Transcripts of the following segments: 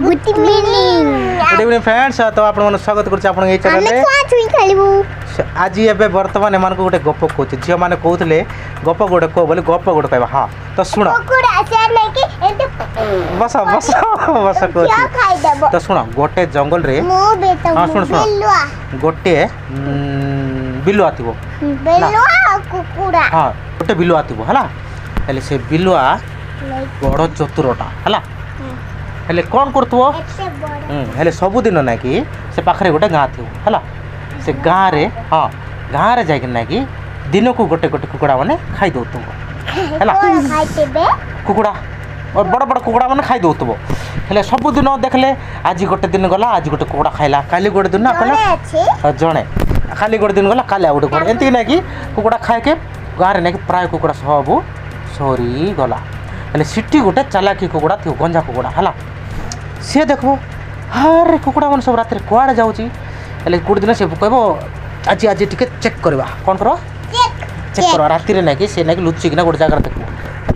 Good evening friends तो आप स्वागत कर चैनल आज ए बर्तमान एम गोटे गप कहे झील मैंने कहते गप गोटे कह बोले गप गोटे कह हाँ तो शुण बस बस बस कह तो शुण गोटे जंगल रे हाँ शुण शुण गोटे बिलुआ थी हाँ गोटे बिलुआ थी है से बिलुआ बड़ चतुरटा है हेले कौन कर सबुदिन ना कि से पाखे गोटे गाँ थी है से गाँव रे हाँ गाँव रे जाकि ना कि दिन को गोटे गोटे कुकुड़ा मैंने खाई दौथब है कुकुड़ा और बड़ बड़ कुकुड़ा मैंने खाई दौथब हेले सबुदिन देखले आज गोटे दिन गला आज गोटे कुकुड़ा खाइला काली गोटे दिन कला जड़े खाली गोटे दिन गला काली गोटे कुकुड़ा एमती ना कि कुकुड़ा खाए गाँव में ना कि प्राय कुकुड़ा सब सरी गला हेले सिटी गोटे चालाकी कुकुड़ा थी गंजा कुकुड़ा है सी देखो हर कुकुड़ा मैंने सब रात कड़े जाऊँगी गोटे दिन से कह आज आज टे चेक करवा कौन कर चेक कर राति ना कि सी ना कि लुचिकिना गोटे जगह देखो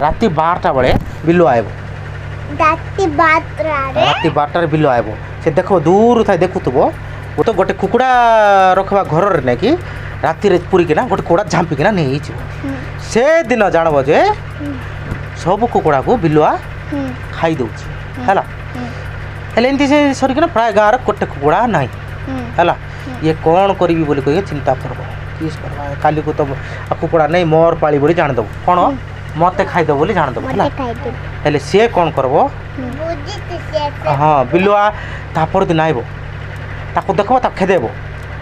राति 12टा बेले बिलुआ आब राति 12टार बिलुआ आब से देख दूर था देखुव वो तो गोटे कुकुड़ा रखवा घर ना कि राति पूरीकिना गोटे कुकुड़ा झांपिकिना नहीं से दिन जानब जे सब कुकुड़ा को बिलुआ खाई दौर है एमती से सरिकिना प्राय गाँव गोटे कुकुड़ा ना है ये कौन करी बोली कह चिंता करब किस करवा काली को तो कुकुड़ा नहीं मोर पाली बोली जानदेव कौन मत खाईदेव बोली जानदेव है सी कौन करब हाँ बिलुआ तापर दिन आब ताको देखब ताको खेदेब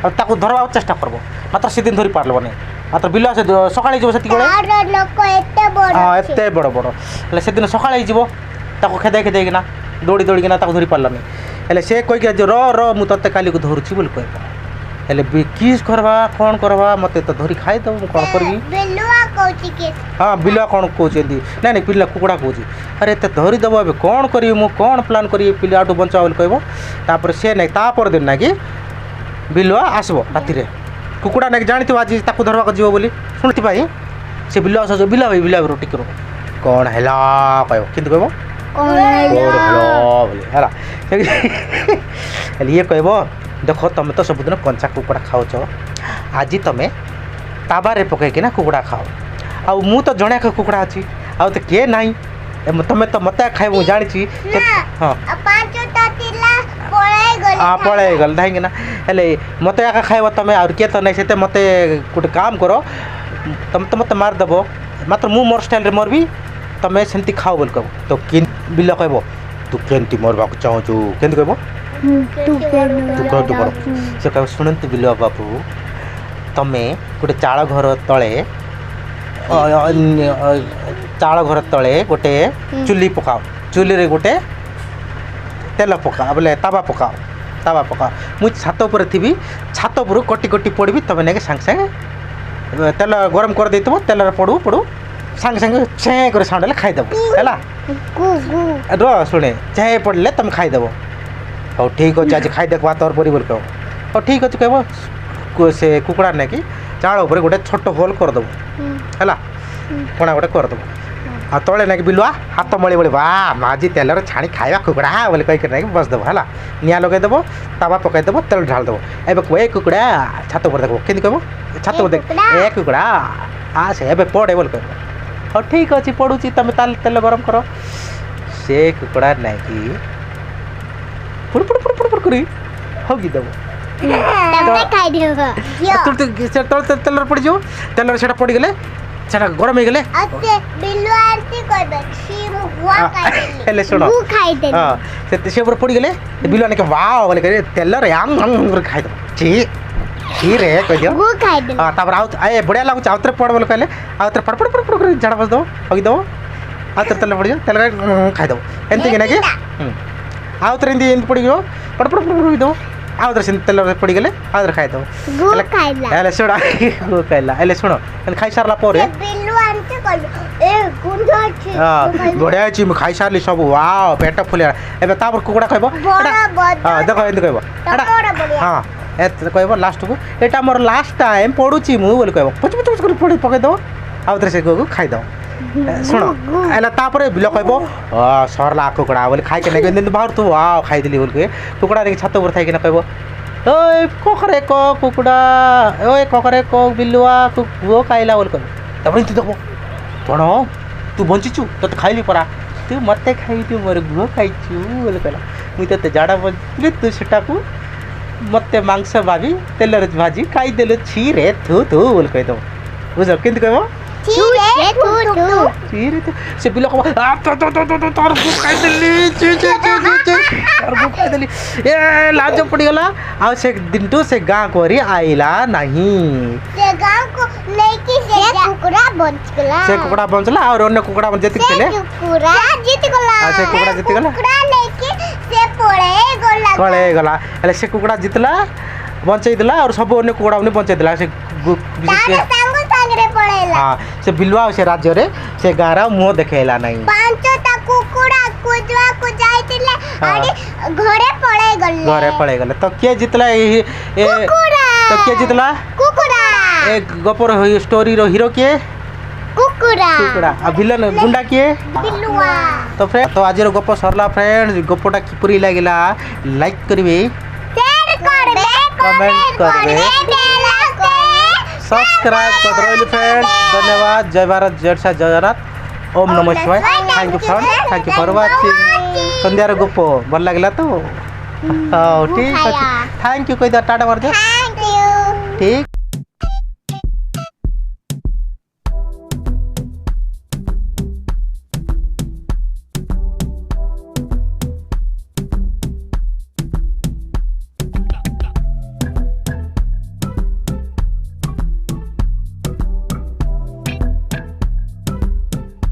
और धरवा चेष्टा करब मात्र से दिन धरी पार्लब नहीं मात्र बिलुआ से सकाଳେ जो हाँ एत बड़ बड़ है से दिन सकाଳେ ताको खेदे खेदेकिना दौड़ी दौड़िकिना ताको धरी पार्लानी हेले से कहीकि र मु ते काली को धरुची बोली कह हेले किस करवा कौन करवा मत तो धरी खाईदेव कौन करी हाँ बिलुआ कौन कहते ना नहीं पिला कुकुड़ा कहे अरे एत धरीदेव ए कौन करी मु कौन प्लान करी पिला आठू बचा बोली कहब सी ना तापर दिन ना कि बिलुआ आसब राति कुकुड़ा ना कि जानी आज ताको धरवा जीव बोली शुणुथि भाई से बिलुआ सज बिला भाई बिला रोटी करो कौन है कह कि ये कह देख तुम तो सबुदिन कंचा कुकुड़ा खाऊच आज तुम ताबारे पकईकिना कुकुड़ा खाओ आ मु तो जड़े कुकुड़ा अच्छी आ तो किए ना तुम तो मत खाइब जानी हाँ हाँ पलि गल कहीं हेले मत एका खाइब तुम आ किए तो नहीं से मत गोटे काम कर तुम तो मत मारदेव मात्र मु मोर स्टाइल मोर भी तुम सेमती खाओ बोल कह तो बिल कह तू केमती मरवा चाहूँ केमती कह से कह शुणु बिलुआ बाबू तुम गोटे चाल घर तले गोटे चुली पकाओ चुली रे गोटे तेल पका बोले तावा पकाओ मुझे छात उपर थी छात उपर कटी कटी पड़ी तुम नहीं सांगे सांगे तेल गरम कर देव तेल पड़ू पड़ू सांगे सांगे छे कर साउंड खाईदेव है र शुणे छे पड़े तुम खाईदेव हाँ ठीक अच्छे आज खाई देख तोर परी बोल कह हाँ ठीक अच्छे कह से कुकुड़ा ना कि चाल उपर गोटे छोट होल करदेव है कणा गोटे करदेव आ तले ना कि बिलुआ हाथ मली बोले वाह आज तेल छाणी खाଇବା कुकुड़ा बोले कहीकि ना बसदेव है निआँ लगेदेव तावा पकईदेव तेल ढालदेव एवं कह ए कुकुड़ा छात उपर देख कि कह छात उपर देख ए कुकुड़ा आ से ए पड़े बोल कह हाँ ठीक अच्छे पड़ुची तुम तेल गरम कर से कुकुड़ा ना कि पुड़ पुड़ पुड़ पुड़ पुड़ करी होगिदेव तेल पड़ जाओ तेल से पड़गले से गरम हो गले शुण हाँ से पड़गले बिलुआ ना वाव बोले कह तेल आम खाईदेव ठी रे कह हाँ तापर आए बढ़िया लगुच आउे पड़ बोले कहले आउे पड़ पड़ पड़ पड़ झाड़ा बसदेव होगिदेव आउे तेल पड़ जाओ तेल खाईदेव एमती कि ना आउ थे एमती पड़ गो पड़ पड़ पड़ होदेव आउ थे तेल पड़गले आउ खाईदेव शुण गो कहला शुण खाई सारा हाँ बढ़िया अच्छी मुझे खाई सारी सब वाव पेट फुल एवं कुकुड़ा कह हाँ देख एमती कह हाँ कह लास्ट को यहाँ मोर लास्ट टाइम पड़ुची मुझे कह पुच पुच पुच पकईदेव आउ थे से खाईदेव ଶୁଣ ହେଲା ତାପରେ ବିଲ କହିବ ସରଲା କୁକୁଡ଼ା ବୋଲି ଖାଇକି ନେଇକି ଯେମିତି ବାହାରୁ ଖାଇଦେଲି ବୋଲି କୁକୁଡ଼ା ନେଇକି ଛାତ ଉପରେ ଥାଇକିନା କହିବ ଓଏ କକରେ କ କୁକୁଡ଼ା ଓଏ କକରେ କ ବିଲୁଆ ପୁଅ ଖାଇଲା ବୋଲି କହିବ ତାପରେ ଏମିତି ଦେବ କ'ଣ ତୁ ବଞ୍ଚିଛୁ ତୋତେ ଖାଇଲି ପରା ତୁ ମୋତେ ଖାଇଛୁ ମୋର ଗୁହ ଖାଇଛୁ ବୋଲି କହିଲା ମୁଇଁ ତୋତେ ଜାଡ଼ା ବଞ୍ଚିଥିଲି ତୁ ସେଟାକୁ ମୋତେ ମାଂସ ଭାବି ତେଲରେ ଭାଜି ଖାଇଦେଲୁ ଛି ରେ ଥୁ ଥୁ ବୋଲି କହିଦେବ ବୁଝ କେମିତି କହିବ ସେ ପିଲା ତୋର ଗୁ ଖାଇଦେଲି ତୋର ଗୁ ଖାଇଦେଲି ଏ ଲାଜ ପଡ଼ିଗଲା ଆଉ ସେ ଦିନଠୁ ସେ ଗାଁ କରି ଆଇଲା ନାହିଁ ସେ କୁକୁଡ଼ା ବଞ୍ଚିଲା ଆଉ ଅନ୍ୟ କୁକୁଡ଼ା ଯେତିକି ଥିଲେ ସେ କୁକୁଡ଼ା ଜିତିଗଲା ପଳେଇଗଲା ହେଲେ ସେ କୁକୁଡ଼ା ଜିତିଲା ବଞ୍ଚେଇ ଦେଲା ଆଉ ସବୁ ଅନ୍ୟ କୁକୁଡ଼ା ବଞ୍ଚେଇ ଦେଲା ସେ ହଁ ସେ ବିଲୁଆ ଆଉ ସେ ରାଜ୍ୟରେ ସେ ଗାଁର ମୁହଁ ଦେଖେଇଲା ନାହିଁ ଘରେ ପଳେଇଗଲେ ତ କିଏ ଜିତଲା ତ କିଏ ଜିତଲା ଏ ଗପର ଷ୍ଟୋରୀର ହିରୋ କିଏ କୁକୁଡ଼ା ଆଉ ଭିଲେନ ଗୁଣ୍ଡା କିଏ ତ ଫ୍ରେଣ୍ଡ ତ ଆଜିର ଗପ ସରିଲା ଫ୍ରେଣ୍ଡ ଗପଟା କିପରି ଲାଗିଲା ଲାଇକ୍ କରିବେ कमेंट करबे सब्सक्राइब कर रही फ्रेंड धन्यवाद जय भारत जय सा जगन्नाथ ओम नमः शिवाय thank you friend thank you for watching संध्यार गप भल लगला तो ठीक है थैंक यू कह दे टाटा कर दे ठीक।